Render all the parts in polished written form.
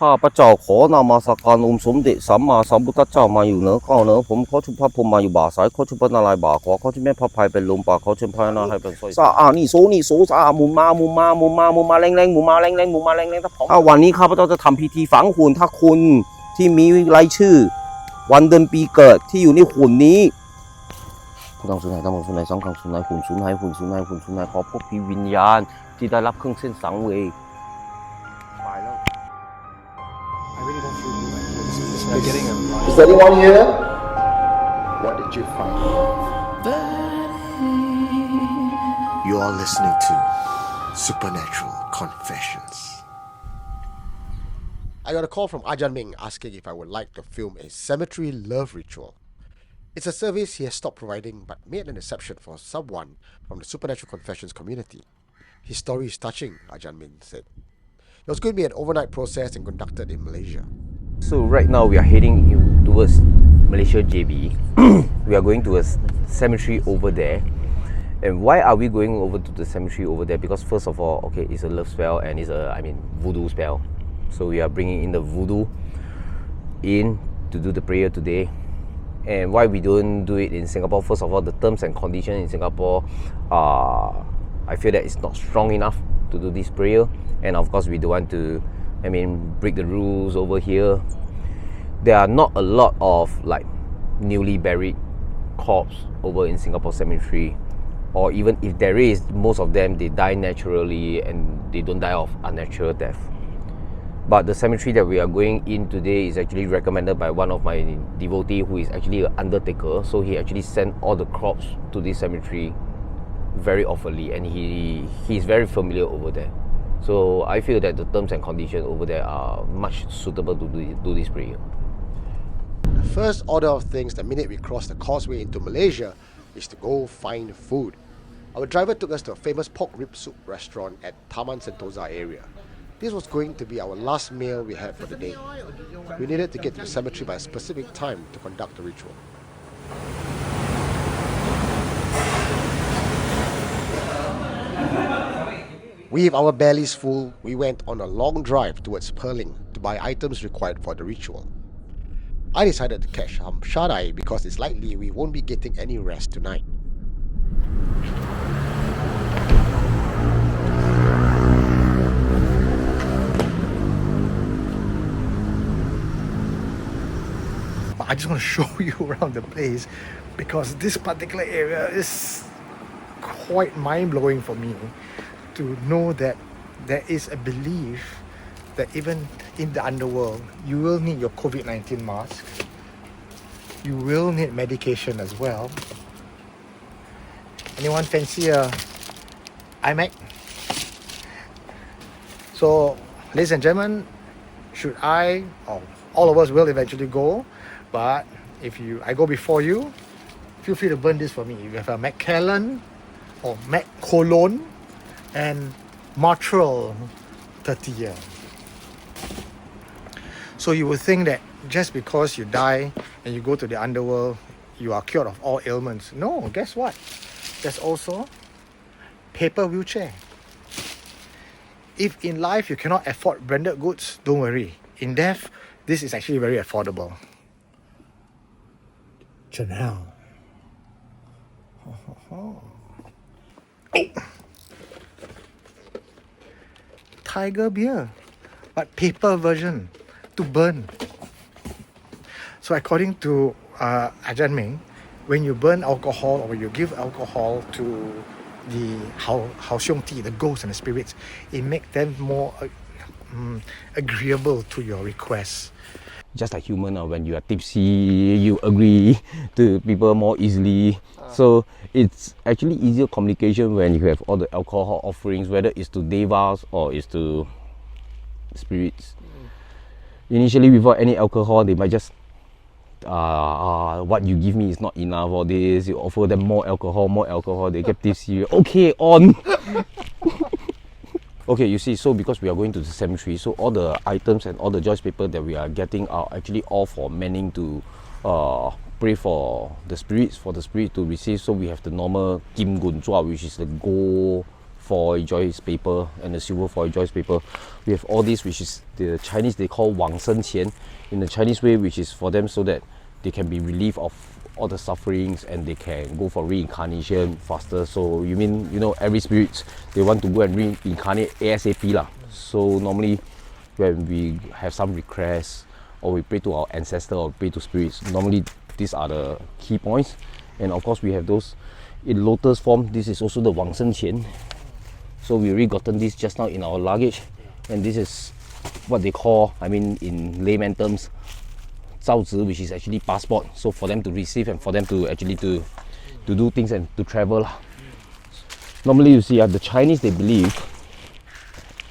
ข้าพเจ้าขอนมัสการองค์สมเด็จสัมมาสัมพุทธเจ้ามาอยู่เหนือข้าวเหนือผมขอชุบพระพรหมมาอยู่บ่าซ้ายขอชุบพระนารายณ์บ่าขวาขอชุบแม่พระภัยเป็นลมปากขอชุบพระนาให้เป็นสร้อยซานี่โซซาหมุนมาแรงหมุนมาแรงถ้าวันนี้ข้าพเจ้าจะทำพิธีฝังหุ่นถ้าคุณที่มีรายชื่อวันเดือนปีเกิดที่อยู่ในหุ่นนี้ต้องสูญหายทั้งหมดสูญหายสองครั้งสูญหายหุ่นสูญหายขอพบวิญญาณที่ได้รับเครื่องเส้นสังเวยตายแล้ว I really don't feel good. It's not getting a Is anyone here? What did you find? You are listening to Supernatural Confessions. I got a call from Ajahn Ming asking if I would like to film a cemetery love ritual. It's a service he has stopped providing but made an exception for someone from the Supernatural Confessions community. His story is touching, Ajahn Ming said. It was going to be an overnight process and conducted in Malaysia. So right now we are heading towards Malaysia JB. We are going to a cemetery over there. And why are we going over to the cemetery over there? Because first of all, okay, it's a love spell and it's a, voodoo spell. So we are bringing in the voodoo in to do the prayer today. And why we don't do it in Singapore? First of all, the terms and conditions in Singapore, I feel that it's not strong enough to do this prayer. And of course, we don't want to, break the rules over here. There are not a lot of like newly buried corpse over in Singapore cemetery, or even if there is, most of them they die naturally and they don't die of unnatural death. But the cemetery that we are going in today is actually recommended by one of my devotee who is actually an undertaker. So he actually sent all the crops to this cemetery very oftenly, and he's very familiar over there. So I feel that the terms and conditions over there are much suitable to do this prayer. The first order of things the minute we cross the causeway into Malaysia is to go find food. Our driver took us to a famous pork rib soup restaurant at Taman Sentosa area. This was going to be our last meal we had for the day. We needed to get to the cemetery by a specific time to conduct the ritual. With our bellies full, we went on a long drive towards Perling to buy items required for the ritual. I decided to catch some shut-eye because it's likely we won't be getting any rest tonight. I just want to show you around the place because this particular area is quite mind-blowing for me to know that there is a belief that even in the underworld, you will need your COVID-19 mask. You will need medication as well. Anyone fancy a iMac? So, ladies and gentlemen, should I, or all of us will eventually go, but if I go before you, feel free to burn this for me. You have a Macallan or Maccolone and Martrel 30 year. So you would think that just because you die and you go to the underworld, you are cured of all ailments. No, guess what? There's also paper wheelchair. If in life you cannot afford branded goods, don't worry. In death, this is actually very affordable. Chanel. Oh. Tiger beer, but paper version to burn. So according to Ajahn Ming, when you burn alcohol or you give alcohol to the Hao Xiong Ti, the ghosts and the spirits, it makes them more agreeable to your requests. Just like human, when you are tipsy, you agree to people more easily. So it's actually easier communication when you have all the alcohol offerings, whether it's to devas or it's to spirits. Initially, without any alcohol, they might just what you give me is not enough, or this. You offer them more alcohol, they get tipsy. Okay, on. Okay, you see, so because we are going to the cemetery, so all the items and all the joyce paper that we are getting are actually all for manning to pray for the spirits to receive. So we have the normal Kim Gun Chua, which is the gold foil joist paper and the silver foil joist paper. We have all this, which is the Chinese they call 往生钱 in the Chinese way, which is for them so that they can be relieved of all the sufferings and they can go for reincarnation faster. So you mean, you know, every spirit they want to go and reincarnate ASAP lah. So normally when we have some requests or we pray to our ancestor or pray to spirits, normally these are the key points. And of course we have those in lotus form. This is also the 往生钱. So we already gotten this just now in our luggage, and this is what they call, I mean in layman terms, 造纸, which is actually passport. So for them to receive and for them to actually to do things and to travel. Normally you see the Chinese, they believe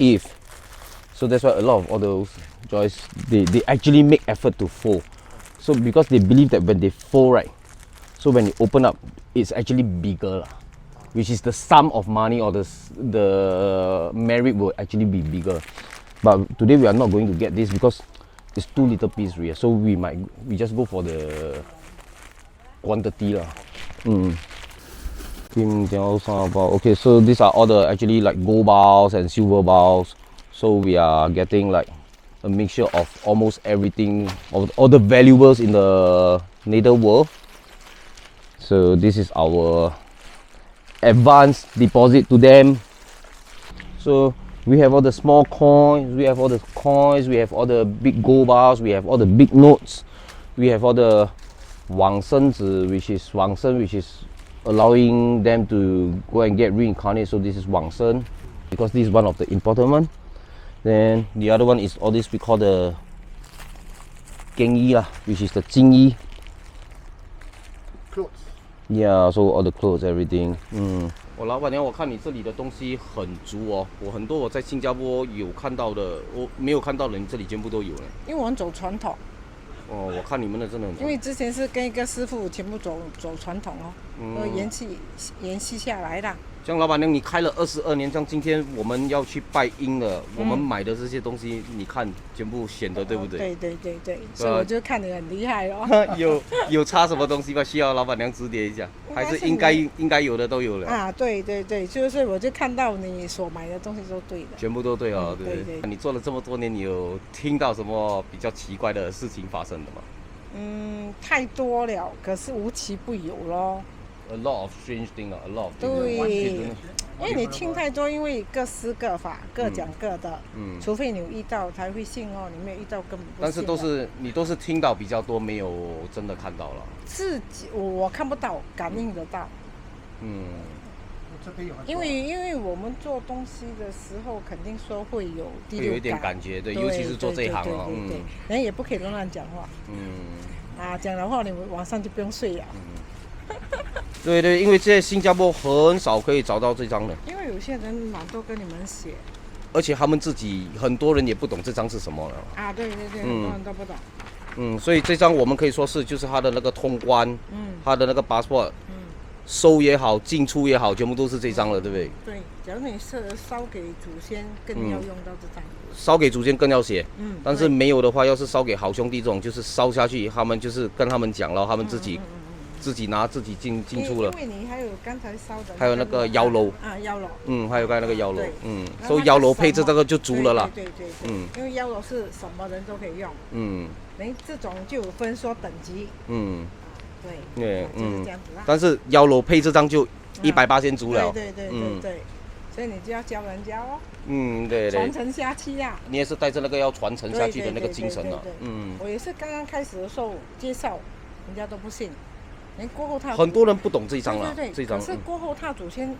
if, so that's why a lot of all those joys, they actually make effort to fold. So because they believe that when they fold, right, so when you open up, it's actually bigger, which is the sum of money or the merit will actually be bigger. But today we are not going to get this because it's too little piece really. So we just go for the quantity lah. Okay, so these are all the actually like gold bars and silver bars. So we are getting like a mixture of almost everything, of all the valuables in the nether world. So this is our advance deposit to them. So we have all the small coins, we have all the coins, we have all the big gold bars, we have all the big notes, we have all the 往生纸, which is allowing them to go and get reincarnated. So this is 往生 because this is one of the important one. Then the other one is all this we call the 更衣 lah, which is the 金衣. Clothes. Yeah, so all the clothes, everything. 老板娘，我看你这里的东西很足哦，很多我在新加坡有看到的，我没有看到的，你这里全部都有了。因为我们走传统。哦，我看你们的真的很。因为之前是跟一个师傅全部走传统哦，延续下来的。像老板娘，你开了22年，像今天我们要去拜阴了，我们买的这些东西，你看全部显得对不对？对，所以我就看你很厉害哦。有差什么东西吗？需要老板娘指点一下，还是应该有的都有了？啊，对，就是我就看到你所买的东西都对的，全部都对哦，对。你做了这么多年，你有听到什么比较奇怪的事情发生的吗？太多了，可是无奇不有咯。A lot of strange things, a lot of things. 对，因为你听太多，因为各施各法，各讲各的。除非你有遇到才会信哦，你没有遇到根本不信。但是你都是听到比较多，没有真的看到了。自己我看不到，感应得到。因为我们做东西的时候，肯定说会有第六感，会有一点感觉，对，尤其是做这一行哦。人也不可以乱讲话。讲的话你晚上就不用睡了。对，因为在新加坡很少可以找到这张的，因为有些人懒惰跟你们写，而且他们自己很多人也不懂这张是什么了。对，很多人都不懂。所以这张我们可以说是就是他的那个通关，他的那个 passport，收也好，进出也好，全部都是这张了，对不对？对，假如你是烧给祖先，更要用到这张。烧给祖先更要写，但是没有的话，要是烧给好兄弟这种，就是烧下去，他们就是跟他们讲了，他们自己拿自己进出了。因为你还有刚才烧的，还有那个腰楼。腰楼。还有刚才那个腰楼。所以腰楼配置这个就足了啦。对。因为腰楼是什么人都可以用。这种就有分说等级。对，就是这样子啦。但是腰楼配这张就180%足了。对。所以你就要教人家哦。对。传承下去呀。你也是带着那个要传承下去的那个精神了。我也是刚刚开始的时候介绍，人家都不信。过后他很多人不懂这一张了，这一张。可是过后他祖先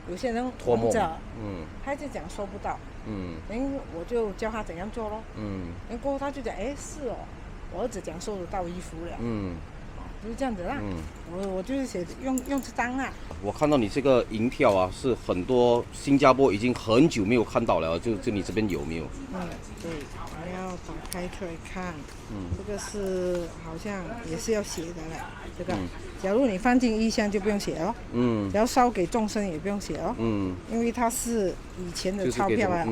有些人活着，他就讲收不到，我就教他怎样做咯，过后他就讲，是哦，我儿子讲收得到衣服了，就是这样子啦。我就是写用这张啊。我看到你这个银票啊，是很多新加坡已经很久没有看到了，就你这边有没有？对，我要打开出来看。这个是好像也是要写的嘞。这个，假如你放进衣箱就不用写哦。然后烧给众生也不用写哦。因为它是以前的钞票啊。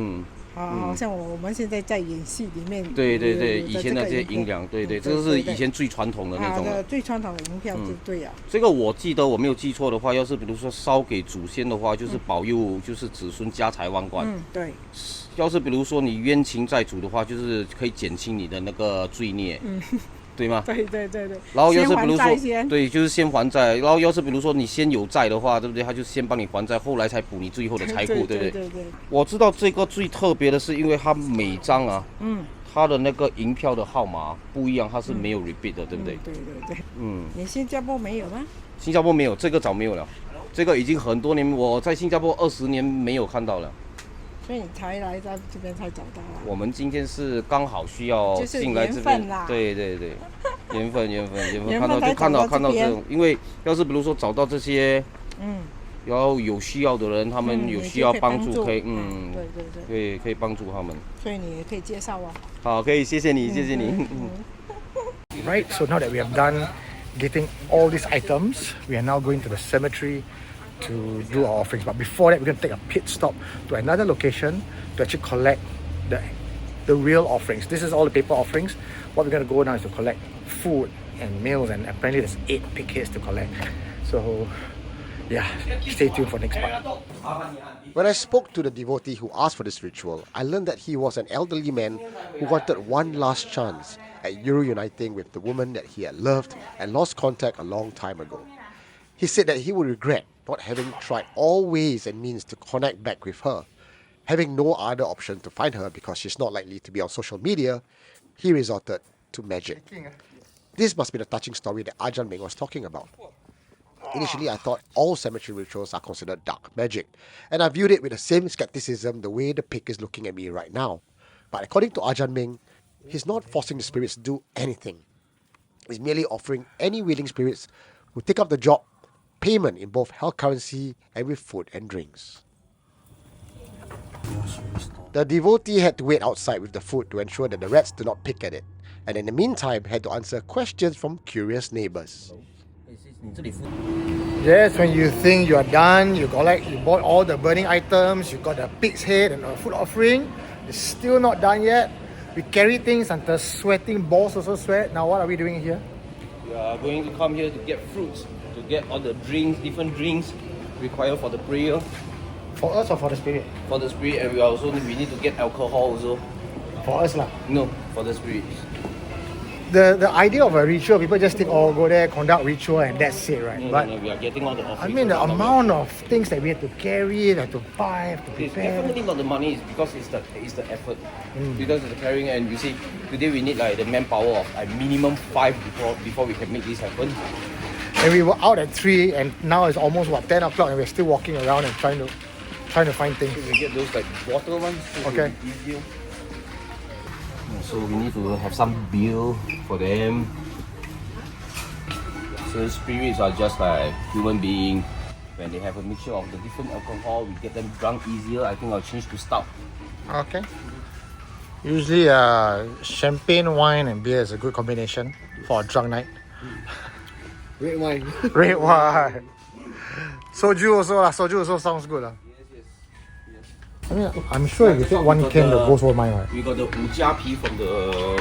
好像我们现在在演戏里面。对对对，有以前的这些银两，对对，这个是以前最传统的那种的。最传统的银票就对了。这个我记得我没有记错的话，要是比如说烧给祖先的话，就是保佑，就是子孙家财万贯。对。要是比如说你冤情债主的话，就是可以减轻你的那个罪孽。对吗？对对对对。然后要是比如说，先对，就是先还债。然后要是比如说你先有债的话，对不对？他就先帮你还债，后来才补你最后的财库，对不对？对对。我知道这个最特别的是，因为它每张啊，它的那个银票的号码不一样，它是没有 repeat 的，对不对？对对对。你新加坡没有吗？新加坡没有，这个早没有了。这个已经很多年，我在新加坡20年没有看到了。所以你才来在这边才找到啊？我们今天是刚好需要进来这边，对对对，缘分，看到这种，因为要是比如说找到这些，然后有需要的人，他们有需要帮助，可以，对对对，可以帮助他们。所以你也可以介绍哦。好，可以，谢谢你，谢谢你。Right, so now that we have done getting all these items, we are now going to the cemetery to do our offerings. But before that, we're going to take a pit stop to another location to actually collect the real offerings. This is all the paper offerings. What we're going to go now is to collect food and meals, and apparently there's 8 pig heads to collect. So yeah, stay tuned for next part. When I spoke to the devotee who asked for this ritual, I learned that he was an elderly man who wanted one last chance at reuniting with the woman that he had loved and lost contact a long time ago. He said that he would regret not having tried all ways and means to connect back with her. Having no other option to find her because she's not likely to be on social media, he resorted to magic. This must be the touching story that Ajahn Meng was talking about. Initially, I thought all cemetery rituals are considered dark magic, and I viewed it with the same skepticism the way the pig is looking at me right now. But according to Ajahn Meng, he's not forcing the spirits to do anything. He's merely offering any willing spirits who take up the job payment in both health currency and with food and drinks. The devotee had to wait outside with the food to ensure that the rats do not pick at it, and in the meantime had to answer questions from curious neighbors. Yes, when you think you are done, you bought all the burning items, you got the pig's head and a food offering, it's still not done yet. We carry things until sweating, balls also sweat. Now what are we doing here? We are going to come here to get fruits, to get all the drinks, different drinks required for the prayer. For us or for the spirit? For the spirit, and we need to get alcohol also. For us lah. No, for the spirit. The idea of a ritual, people just think, oh, go there, conduct ritual, and that's it, right? No, we are getting all the offerings. I mean, the amount of things that we have to carry, have to buy, have to It's prepare. definitely not the money, it's because it's the effort. Because it's the carrying, and you see, today we need like the manpower of like minimum 5 before we can make this happen. And we were out at 3, and now it's almost 10 o'clock, and we're still walking around and trying to find things. So we get those like water ones. So Okay. Easier. So we need to have some beer for them. So spirits are just like human beings. When they have a mixture of the different alcohol, we get them drunk easier. I think I'll change to stout. Okay. Usually, champagne, wine, and beer is a good combination for a drunk night. Red wine. Red wine. Soju also lah. Soju also sounds good lah. I mean, I'm sure if you take one can, the ghost won't mind, right? We got the Ujia from the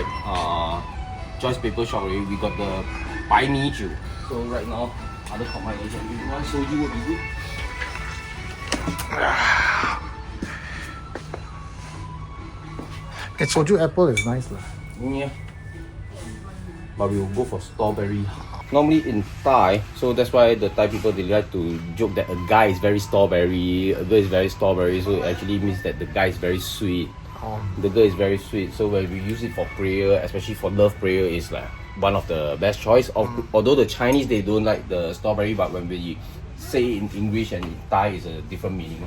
Joyce Paper Shop already. We got the Bai Mi Jiu. So right now, other combination. If you want soju would be good. Okay, soju apple is nice lah. Yeah. But we will go for strawberry. Normally in Thai, so that's why the Thai people, they like to joke that a guy is very strawberry, a girl is very strawberry, so it actually means that the guy is very sweet. The girl is very sweet, so when we use it for prayer, especially for love prayer, is like one of the best choice. Although the Chinese, they don't like the strawberry, but when we say in English and in Thai, it's a different meaning.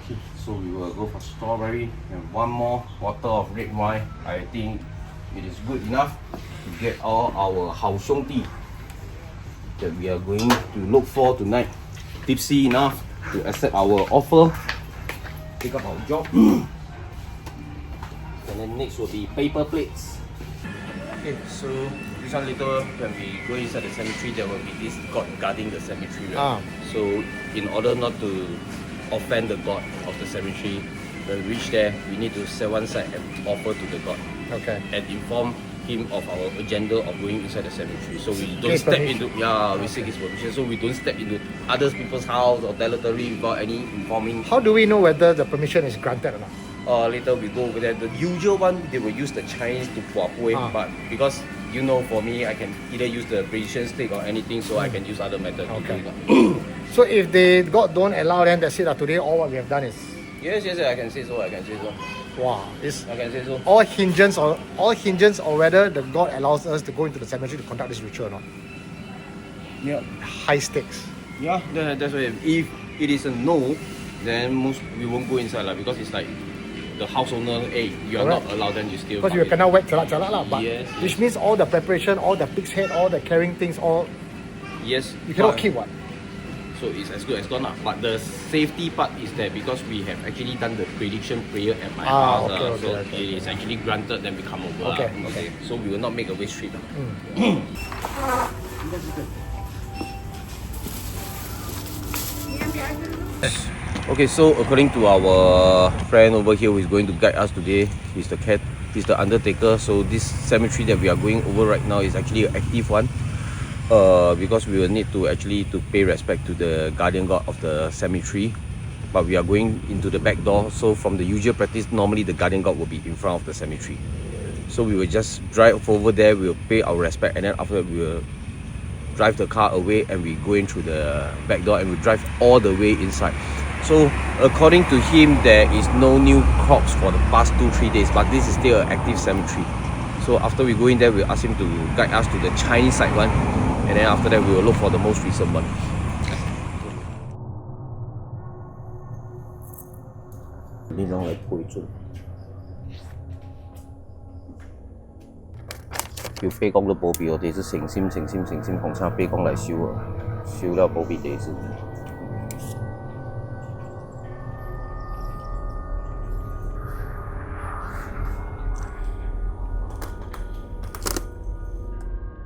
Okay, so we will go for strawberry and one more bottle of red wine. I think it is good enough to get all our 好兄弟 that we are going to look for tonight tipsy enough to accept our offer, pick up our job. And then next will be paper plates. Okay, so this one later when we go inside the cemetery, there will be this god guarding the cemetery, right? So in order not to offend the god of the cemetery. When we reach there, we need to set one side and offer to the god. Okay. And inform him of our agenda of going inside the cemetery. So we don't His step permission. into, we seek his permission. So we don't step into other people's house or territory without any informing. How do we know whether the permission is granted or not? Later we go over there. The usual one, they will use the Chinese to puapui, but because for me, I can either use the Malaysian stick or anything, so I can use other methods. Okay. So if they God don't allow, then that's it. Today all what we have done is Yes, I can say so. wow. It's I can say so. all hinges on whether the God allows us to go into the cemetery to conduct this ritual or not. Yeah. High stakes. Yeah, that's why. If it is a no, then we won't go inside because it's like the house owner, hey, you are not allowed, then you still. Because you cannot wet chalak lah. But Yes. which means all the preparation, all the pig's head, all the carrying things, all Yes. you cannot keep what. So it's as good as gone. But the safety part is there because we have actually done the prediction prayer at my house. Okay. It is actually granted, then we come over. Okay. So we will not make a waste trip. Okay, so according to our friend over here who is going to guide us today, he's the undertaker. So this cemetery that we are going over right now is actually an active one. Because we will need to pay respect to the guardian god of the cemetery, but we are going into the back door. So from the usual practice, normally the guardian god will be in front of the cemetery. So we will just drive over there, we'll pay our respect, and then after that we will drive the car away and we go in through the back door and we drive all the way inside. So according to him, there is no new crops for the past 2-3 days, but this is still an active cemetery. So after we go in there, we'll ask him to guide us to the Chinese side one, and then after that we will look for the most recent one.叫悲公都保庇我哋，是誠心紅叉悲公嚟燒啊，燒了保庇地是。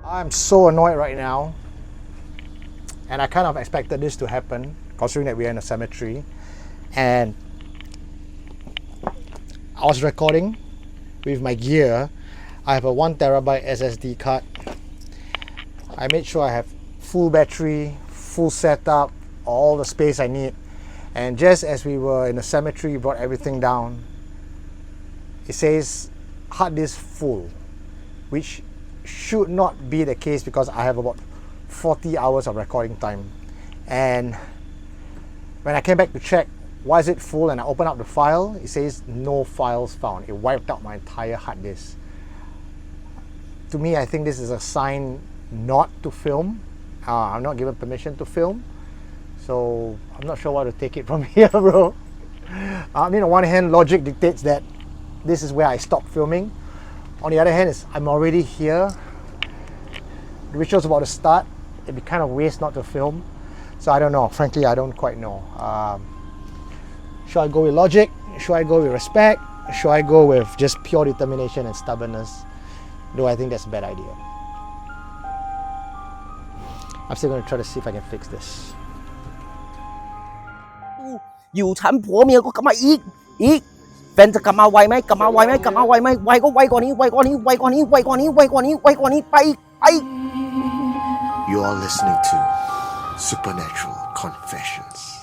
I'm so annoyed right now, and I kind of expected this to happen, considering that we're in a cemetery. And I was recording with my gear. I have a 1 terabyte SSD card. I made sure I have full battery, full setup, all the space I need. And just as we were in the cemetery, brought everything down. It says hard disk full, which should not be the case because I have about 40 hours of recording time. And when I came back to check why is it full and I open up the file, it says no files found. It wiped out my entire hard disk. To me, I think this is a sign not to film. I'm not given permission to film, so I'm not sure what to take it from here, bro. I mean, on one hand, logic dictates that this is where I stop filming. On the other hand, I'm already here. The ritual's about to start. It'd be kind of waste not to film. So I don't know. Frankly, I don't quite know. Should I go with logic? Should I go with respect? Should I go with just pure determination and stubbornness? Though I think that's a bad idea. I'm still going to try to see if I can fix this. 搖產婆咩？我咁啊咦 ，friend 就咁啊喂咩？咁啊喂咩？咁啊喂咩？喂個喂過你，喂過你，喂過你，喂過你，喂過你，喂過你，拜。 You are listening to Supernatural Confessions.